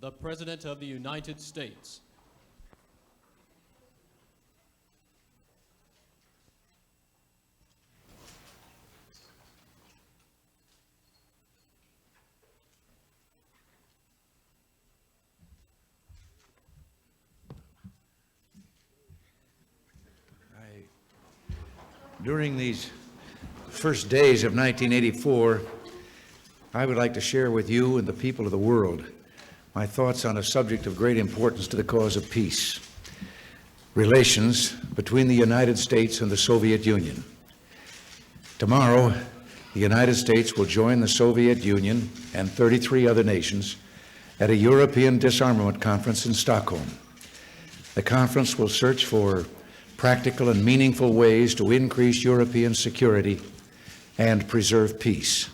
the President of the United States. During these first days of 1984, I would like to share with you and the people of the world my thoughts on a subject of great importance to the cause of peace: relations between the United States and the Soviet Union. Tomorrow, the United States will join the Soviet Union and 33 other nations at a European disarmament conference in Stockholm. The conference will search for practical and meaningful ways to increase European security and preserve peace.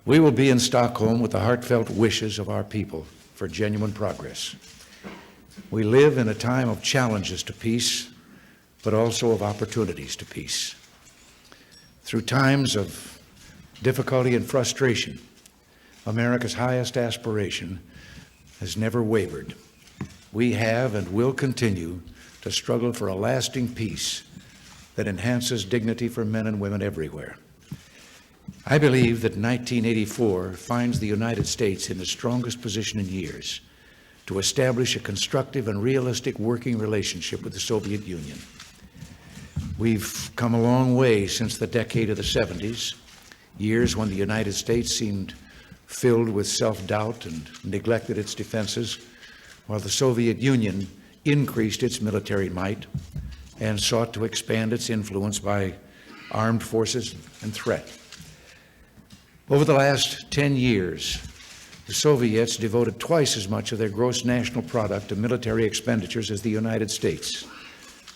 We will be in Stockholm with the heartfelt wishes of our people for genuine progress. We live in a time of challenges to peace, but also of opportunities to peace. Through times of difficulty and frustration, America's highest aspiration has never wavered. We have and will continue to struggle for a lasting peace that enhances dignity for men and women everywhere. I believe that 1984 finds the United States in the strongest position in years to establish a constructive and realistic working relationship with the Soviet Union. We've come a long way since the decade of the 70s, years when the United States seemed filled with self-doubt and neglected its defenses, while the Soviet Union increased its military might and sought to expand its influence by armed forces and threat. Over the last 10 years, the Soviets devoted twice as much of their gross national product to military expenditures as the United States,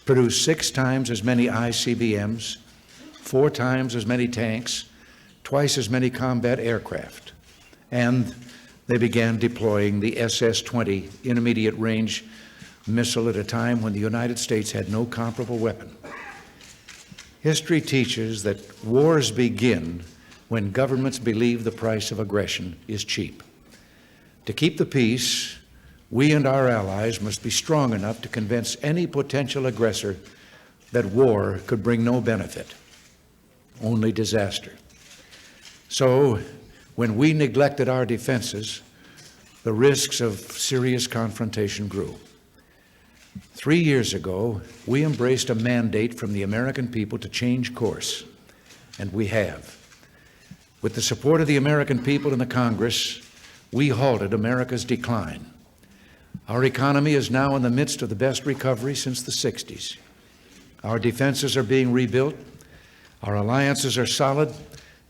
produced 6 times as many ICBMs, 4 times as many tanks, twice as many combat aircraft, and they began deploying the SS-20 intermediate range missile at a time when the United States had no comparable weapon. History teaches that wars begin when governments believe the price of aggression is cheap. To keep the peace, we and our allies must be strong enough to convince any potential aggressor that war could bring no benefit, only disaster. So, when we neglected our defenses, the risks of serious confrontation grew. 3 years ago, we embraced a mandate from the American people to change course, and we have. With the support of the American people and the Congress, we halted America's decline. Our economy is now in the midst of the best recovery since the 60s. Our defenses are being rebuilt, our alliances are solid,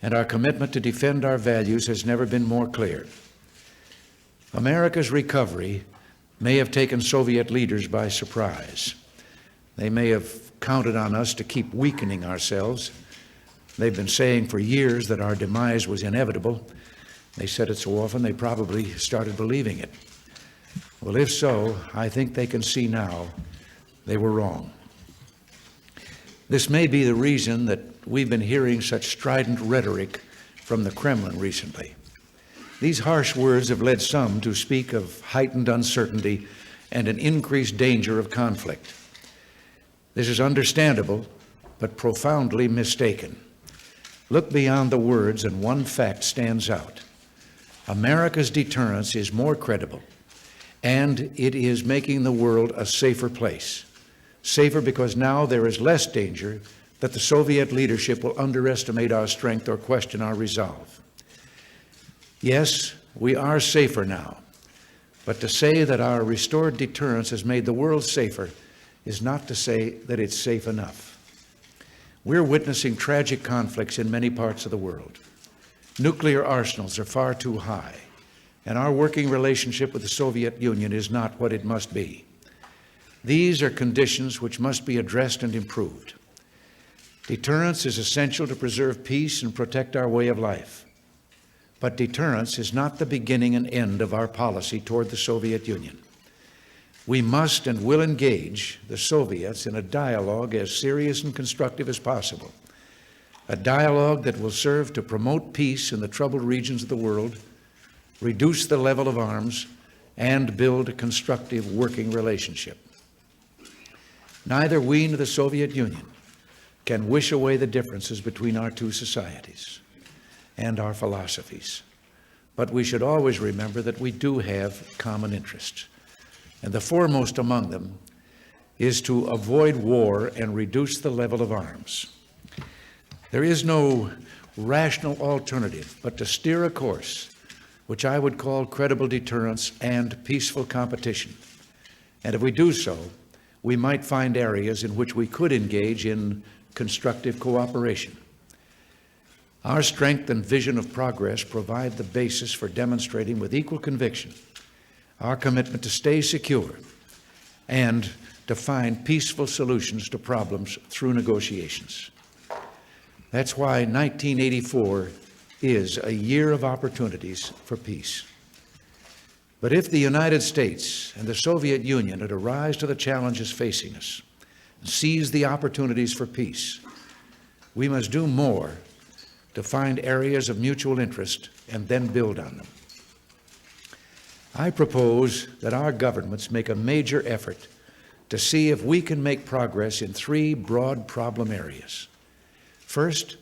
and our commitment to defend our values has never been more clear. America's recovery may have taken Soviet leaders by surprise. They may have counted on us to keep weakening ourselves. They've been saying for years that our demise was inevitable. They said it so often they probably started believing it. Well, if so, I think they can see now they were wrong. This may be the reason that we've been hearing such strident rhetoric from the Kremlin recently. These harsh words have led some to speak of heightened uncertainty and an increased danger of conflict. This is understandable, but profoundly mistaken. Look beyond the words, and one fact stands out. America's deterrence is more credible, and it is making the world a safer place. Safer because now there is less danger that the Soviet leadership will underestimate our strength or question our resolve. Yes, we are safer now, but to say that our restored deterrence has made the world safer is not to say that it's safe enough. We're witnessing tragic conflicts in many parts of the world. Nuclear arsenals are far too high, and our working relationship with the Soviet Union is not what it must be. These are conditions which must be addressed and improved. Deterrence is essential to preserve peace and protect our way of life. But deterrence is not the beginning and end of our policy toward the Soviet Union. We must and will engage the Soviets in a dialogue as serious and constructive as possible, a dialogue that will serve to promote peace in the troubled regions of the world, reduce the level of arms, and build a constructive working relationship. Neither we nor the Soviet Union can wish away the differences between our two societies and our philosophies. But we should always remember that we do have common interests. And the foremost among them is to avoid war and reduce the level of arms. There is no rational alternative but to steer a course which I would call credible deterrence and peaceful competition. And if we do so, we might find areas in which we could engage in constructive cooperation. Our strength and vision of progress provide the basis for demonstrating with equal conviction our commitment to stay secure and to find peaceful solutions to problems through negotiations. That's why 1984 is a year of opportunities for peace. But if the United States and the Soviet Union are to rise to the challenges facing us and seize the opportunities for peace, we must do more to find areas of mutual interest and then build on them. I propose that our governments make a major effort to see if we can make progress in three broad problem areas. First,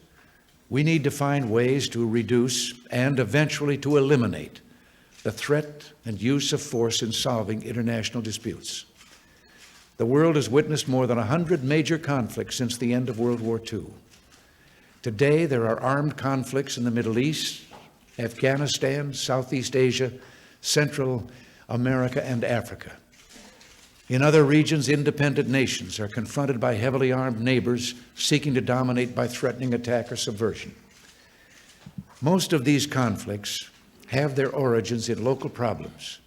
we need to find ways to reduce and eventually to eliminate the threat and use of force in solving international disputes. The world has witnessed more than 100 major conflicts since the end of World War II. Today, there are armed conflicts in the Middle East, Afghanistan, Southeast Asia, Central America, and Africa. In other regions, independent nations are confronted by heavily armed neighbors seeking to dominate by threatening attack or subversion. Most of these conflicts have their origins in local problems,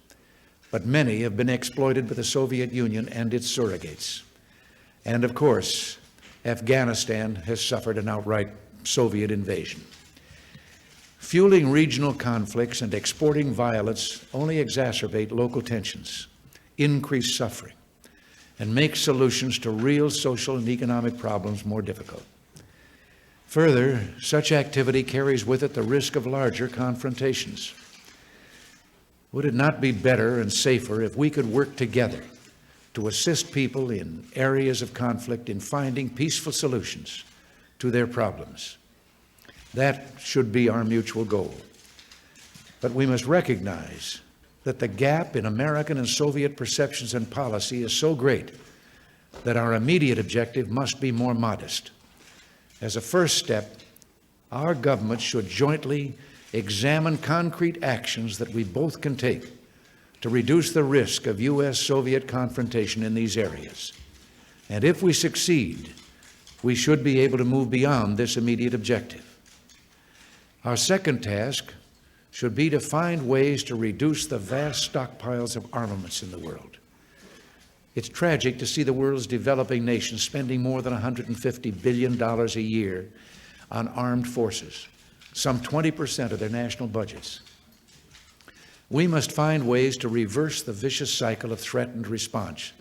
but many have been exploited by the Soviet Union and its surrogates. And of course, Afghanistan has suffered an outright Soviet invasion. Fueling regional conflicts and exporting violence only exacerbate local tensions, increase suffering, and make solutions to real social and economic problems more difficult. Further, such activity carries with it the risk of larger confrontations. Would it not be better and safer if we could work together to assist people in areas of conflict in finding peaceful solutions to their problems? That should be our mutual goal. But we must recognize that the gap in American and Soviet perceptions and policy is so great that our immediate objective must be more modest. As a first step, our governments should jointly examine concrete actions that we both can take to reduce the risk of U.S.-Soviet confrontation in these areas. And if we succeed, we should be able to move beyond this immediate objective. Our second task should be to find ways to reduce the vast stockpiles of armaments in the world. It's tragic to see the world's developing nations spending more than $150 billion a year on armed forces, some 20% of their national budgets. We must find ways to reverse the vicious cycle of threat and response,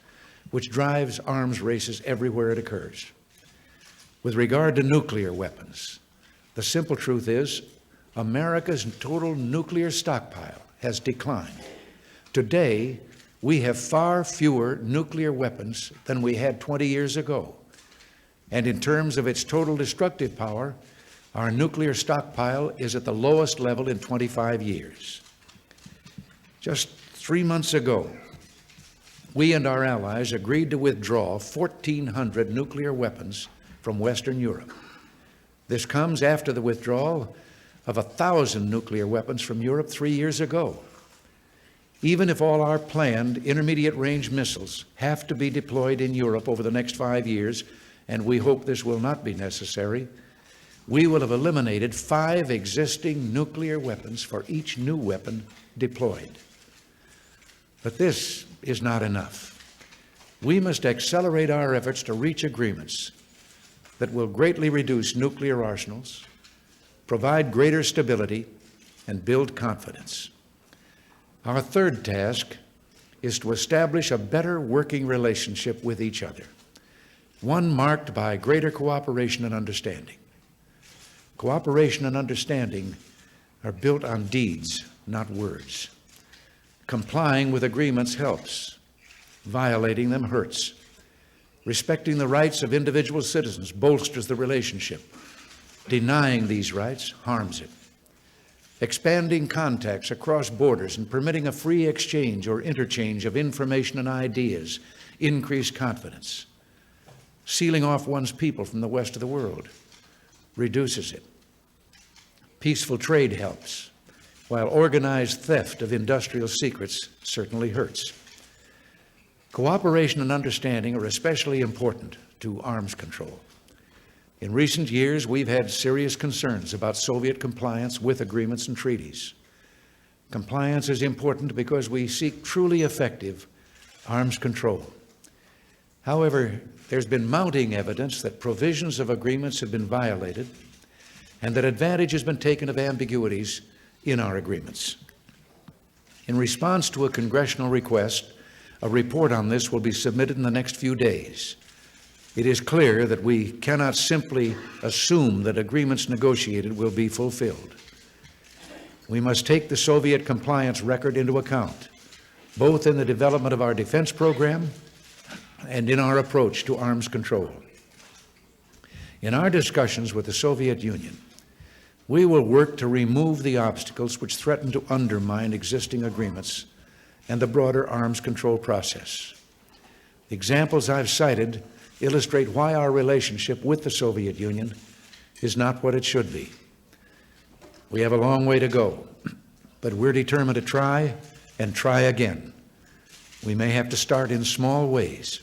which drives arms races everywhere it occurs. With regard to nuclear weapons, the simple truth is America's total nuclear stockpile has declined. Today, we have far fewer nuclear weapons than we had 20 years ago. And in terms of its total destructive power, our nuclear stockpile is at the lowest level in 25 years. Just 3 months ago, we and our allies agreed to withdraw 1,400 nuclear weapons from Western Europe. This comes after the withdrawal of 1,000 nuclear weapons from Europe 3 years ago. Even if all our planned intermediate-range missiles have to be deployed in Europe over the next 5 years, and we hope this will not be necessary, we will have eliminated 5 existing nuclear weapons for each new weapon deployed. But this is not enough. We must accelerate our efforts to reach agreements that will greatly reduce nuclear arsenals, provide greater stability, and build confidence. Our third task is to establish a better working relationship with each other, one marked by greater cooperation and understanding. Cooperation and understanding are built on deeds, not words. Complying with agreements helps. Violating them hurts. Respecting the rights of individual citizens bolsters the relationship. Denying these rights harms it. Expanding contacts across borders and permitting a free exchange or interchange of information and ideas increase confidence. Sealing off one's people from the rest of the world reduces it. Peaceful trade helps, while organized theft of industrial secrets certainly hurts. Cooperation and understanding are especially important to arms control. In recent years, we've had serious concerns about Soviet compliance with agreements and treaties. Compliance is important because we seek truly effective arms control. However, there's been mounting evidence that provisions of agreements have been violated and that advantage has been taken of ambiguities in our agreements. In response to a congressional request, a report on this will be submitted in the next few days. It is clear that we cannot simply assume that agreements negotiated will be fulfilled. We must take the Soviet compliance record into account, both in the development of our defense program and in our approach to arms control. In our discussions with the Soviet Union, we will work to remove the obstacles which threaten to undermine existing agreements and the broader arms control process. The examples I've cited illustrate why our relationship with the Soviet Union is not what it should be. We have a long way to go, but we're determined to try and try again. We may have to start in small ways,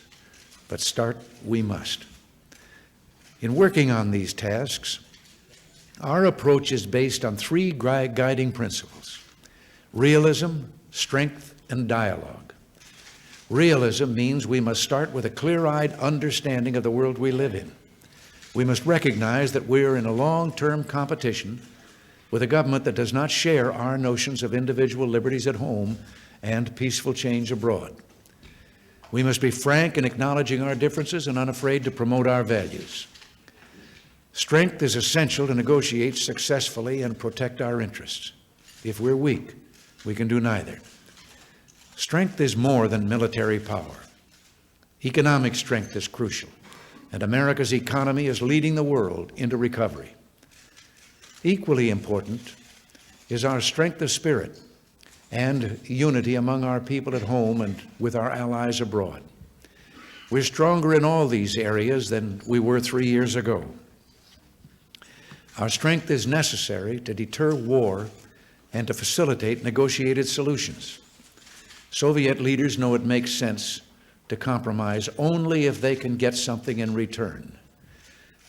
but start we must. In working on these tasks, our approach is based on three guiding principles: realism, strength, and dialogue. Realism means we must start with a clear-eyed understanding of the world we live in. We must recognize that we are in a long-term competition with a government that does not share our notions of individual liberties at home and peaceful change abroad. We must be frank in acknowledging our differences and unafraid to promote our values. Strength is essential to negotiate successfully and protect our interests. If we're weak, we can do neither. Strength is more than military power. Economic strength is crucial, and America's economy is leading the world into recovery. Equally important is our strength of spirit and unity among our people at home and with our allies abroad. We're stronger in all these areas than we were 3 years ago. Our strength is necessary to deter war and to facilitate negotiated solutions. Soviet leaders know it makes sense to compromise only if they can get something in return.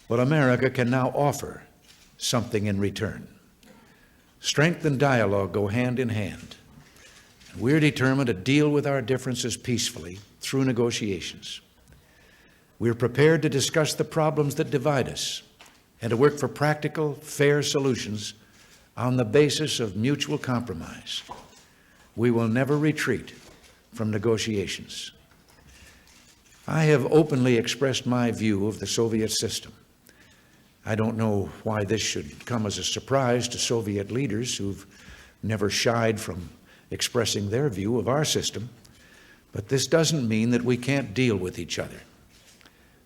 Well, America can now offer something in return. Strength and dialogue go hand in hand. We're determined to deal with our differences peacefully through negotiations. We're prepared to discuss the problems that divide us and to work for practical, fair solutions on the basis of mutual compromise. We will never retreat from negotiations. I have openly expressed my view of the Soviet system. I don't know why this should come as a surprise to Soviet leaders who've never shied from expressing their view of our system, but this doesn't mean that we can't deal with each other.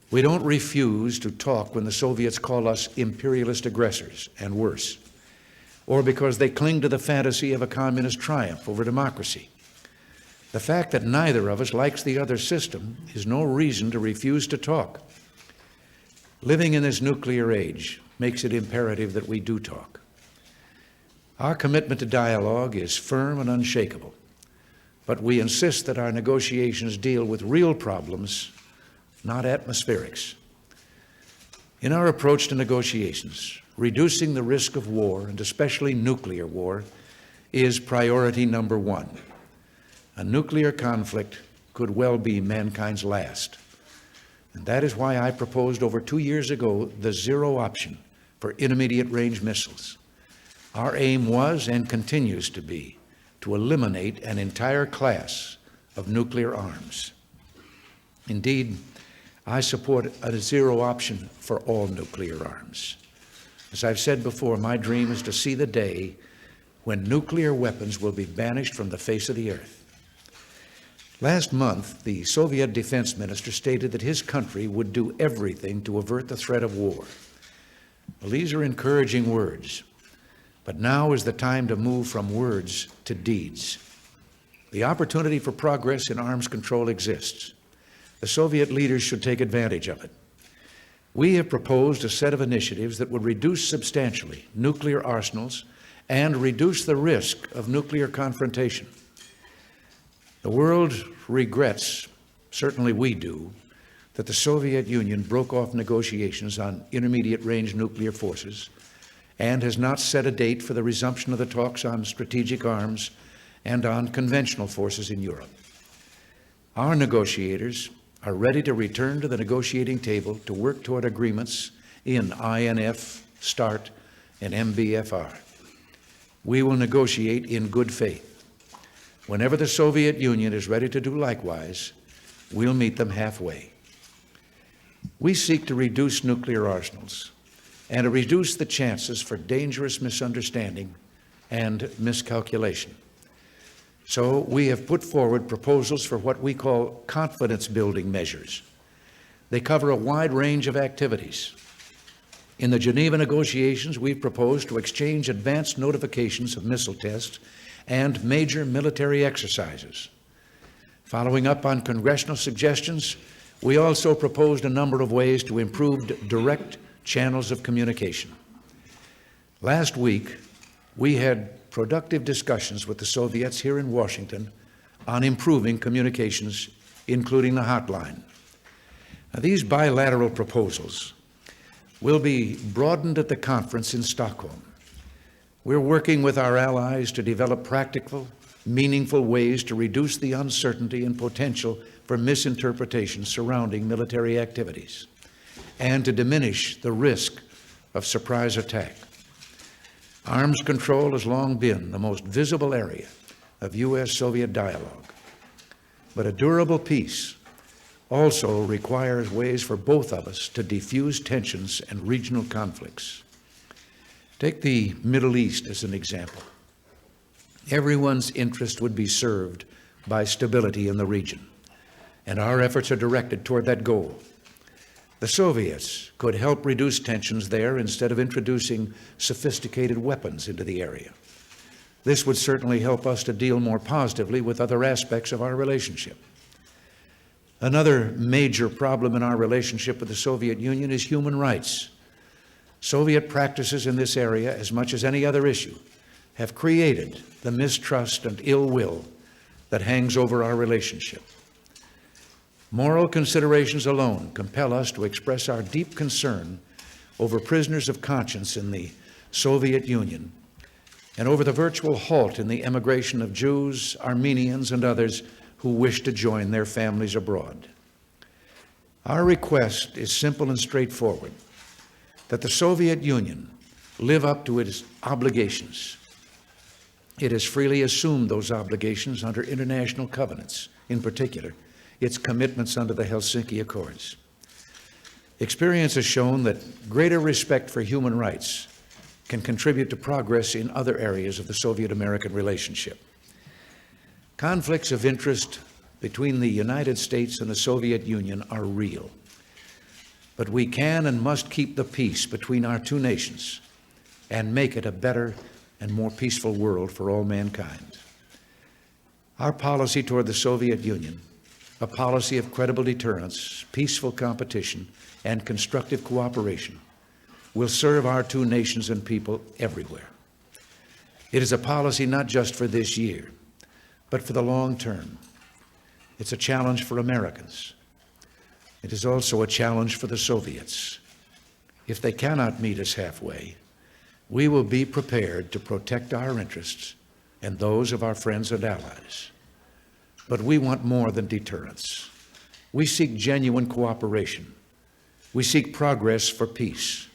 We don't refuse to talk when the Soviets call us imperialist aggressors and worse, or because they cling to the fantasy of a communist triumph over democracy. The fact that neither of us likes the other system is no reason to refuse to talk. Living in this nuclear age makes it imperative that we do talk. Our commitment to dialogue is firm and unshakable, but we insist that our negotiations deal with real problems, not atmospherics. In our approach to negotiations, reducing the risk of war, and especially nuclear war, is priority number one. A nuclear conflict could well be mankind's last. And that is why I proposed over 2 years ago the zero option for intermediate range missiles. Our aim was and continues to be to eliminate an entire class of nuclear arms. Indeed, I support a zero option for all nuclear arms. As I've said before, my dream is to see the day when nuclear weapons will be banished from the face of the earth. Last month, the Soviet defense minister stated that his country would do everything to avert the threat of war. Well, these are encouraging words, but now is the time to move from words to deeds. The opportunity for progress in arms control exists. The Soviet leaders should take advantage of it. We have proposed a set of initiatives that would reduce substantially nuclear arsenals and reduce the risk of nuclear confrontation. The world regrets, certainly we do, that the Soviet Union broke off negotiations on intermediate-range nuclear forces and has not set a date for the resumption of the talks on strategic arms and on conventional forces in Europe. Our negotiators are ready to return to the negotiating table to work toward agreements in INF, START, and MBFR. We will negotiate in good faith. Whenever the Soviet Union is ready to do likewise, we'll meet them halfway. We seek to reduce nuclear arsenals and to reduce the chances for dangerous misunderstanding and miscalculation. So we have put forward proposals for what we call confidence-building measures. They cover a wide range of activities. In the Geneva negotiations, we've proposed to exchange advanced notifications of missile tests and major military exercises. Following up on congressional suggestions, we also proposed a number of ways to improve direct channels of communication. Last week, we had productive discussions with the Soviets here in Washington on improving communications, including the hotline. Now, these bilateral proposals will be broadened at the conference in Stockholm. We're working with our allies to develop practical, meaningful ways to reduce the uncertainty and potential for misinterpretation surrounding military activities and to diminish the risk of surprise attack. Arms control has long been the most visible area of U.S.-Soviet dialogue, but a durable peace also requires ways for both of us to defuse tensions and regional conflicts. Take the Middle East as an example. Everyone's interest would be served by stability in the region, and our efforts are directed toward that goal. The Soviets could help reduce tensions there instead of introducing sophisticated weapons into the area. This would certainly help us to deal more positively with other aspects of our relationship. Another major problem in our relationship with the Soviet Union is human rights. Soviet practices in this area, as much as any other issue, have created the mistrust and ill will that hangs over our relationship. Moral considerations alone compel us to express our deep concern over prisoners of conscience in the Soviet Union and over the virtual halt in the emigration of Jews, Armenians, and others who wish to join their families abroad. Our request is simple and straightforward: that the Soviet Union live up to its obligations. It has freely assumed those obligations under international covenants, in particular, its commitments under the Helsinki Accords. Experience has shown that greater respect for human rights can contribute to progress in other areas of the Soviet-American relationship. Conflicts of interest between the United States and the Soviet Union are real, but we can and must keep the peace between our two nations and make it a better and more peaceful world for all mankind. Our policy toward the Soviet Union, a policy of credible deterrence, peaceful competition, and constructive cooperation, will serve our two nations and people everywhere. It is a policy not just for this year, but for the long term. It's a challenge for Americans. It is also a challenge for the Soviets. If they cannot meet us halfway, we will be prepared to protect our interests and those of our friends and allies. But we want more than deterrence. We seek genuine cooperation. We seek progress for peace.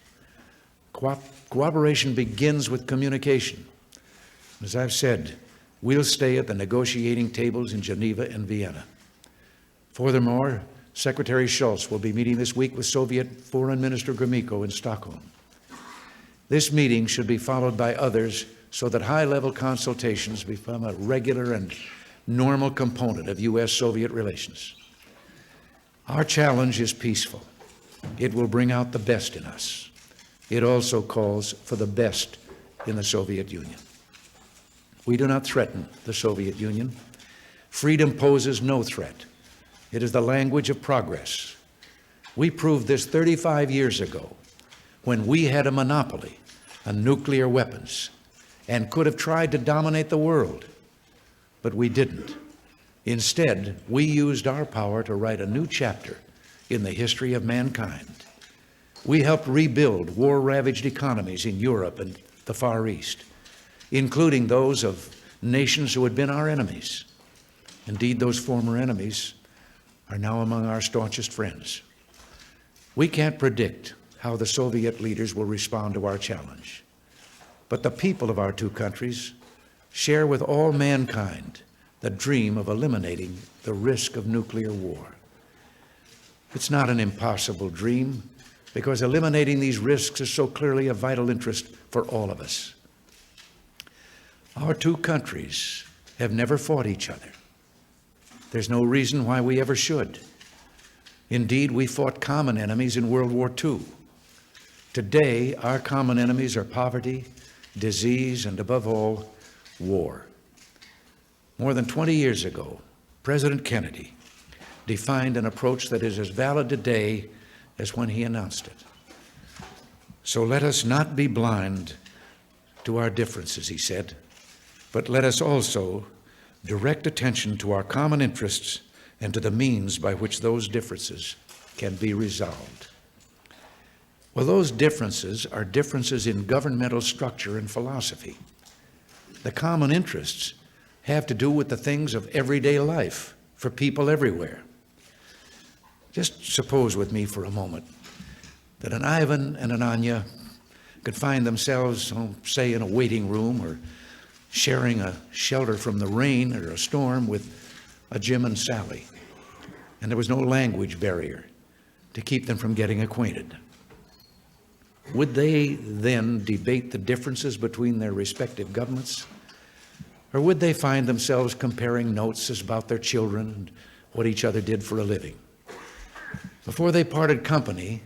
Cooperation begins with communication. As I've said, we'll stay at the negotiating tables in Geneva and Vienna. Furthermore, Secretary Shultz will be meeting this week with Soviet Foreign Minister Gromyko in Stockholm. This meeting should be followed by others so that high-level consultations become a regular and normal component of U.S.-Soviet relations. Our challenge is peaceful. It will bring out the best in us. It also calls for the best in the Soviet Union. We do not threaten the Soviet Union. Freedom poses no threat. It is the language of progress. We proved this 35 years ago when we had a monopoly on nuclear weapons and could have tried to dominate the world, but we didn't. Instead, we used our power to write a new chapter in the history of mankind. We helped rebuild war-ravaged economies in Europe and the Far East, including those of nations who had been our enemies. Indeed, those former enemies are now among our staunchest friends. We can't predict how the Soviet leaders will respond to our challenge, but the people of our two countries share with all mankind the dream of eliminating the risk of nuclear war. It's not an impossible dream, because eliminating these risks is so clearly a vital interest for all of us. Our two countries have never fought each other. There's no reason why we ever should. Indeed, we fought common enemies in World War II. Today, our common enemies are poverty, disease, and above all, war. More than 20 years ago, President Kennedy defined an approach that is as valid today as when he announced it. So let us not be blind to our differences, he said, but let us also direct attention to our common interests and to the means by which those differences can be resolved. Well, those differences are differences in governmental structure and philosophy. The common interests have to do with the things of everyday life for people everywhere. Just suppose with me for a moment that an Ivan and an Anya could find themselves, say, in a waiting room or sharing a shelter from the rain or a storm with a Jim and Sally, and there was no language barrier to keep them from getting acquainted. Would they then debate the differences between their respective governments? Or would they find themselves comparing notes about their children and what each other did for a living? Before they parted company,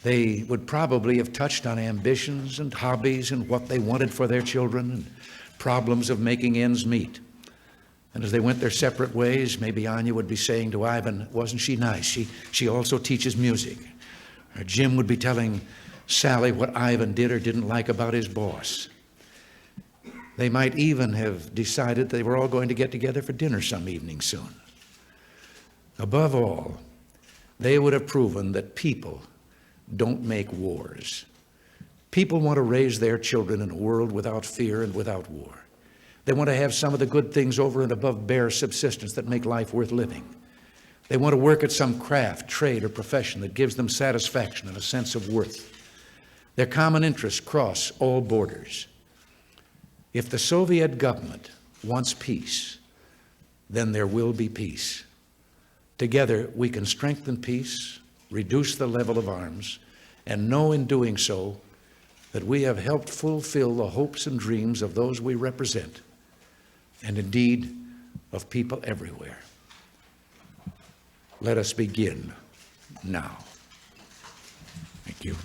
they would probably have touched on ambitions and hobbies and what they wanted for their children and problems of making ends meet. And as they went their separate ways, maybe Anya would be saying to Ivan, "Wasn't she nice? She also teaches music." Or Jim would be telling Sally what Ivan did or didn't like about his boss. They might even have decided they were all going to get together for dinner some evening soon. Above all, they would have proven that people don't make wars. People want to raise their children in a world without fear and without war. They want to have some of the good things over and above bare subsistence that make life worth living. They want to work at some craft, trade, or profession that gives them satisfaction and a sense of worth. Their common interests cross all borders. If the Soviet government wants peace, then there will be peace. Together, we can strengthen peace, reduce the level of arms, and know in doing so that we have helped fulfill the hopes and dreams of those we represent, and indeed of people everywhere. Let us begin now. Thank you.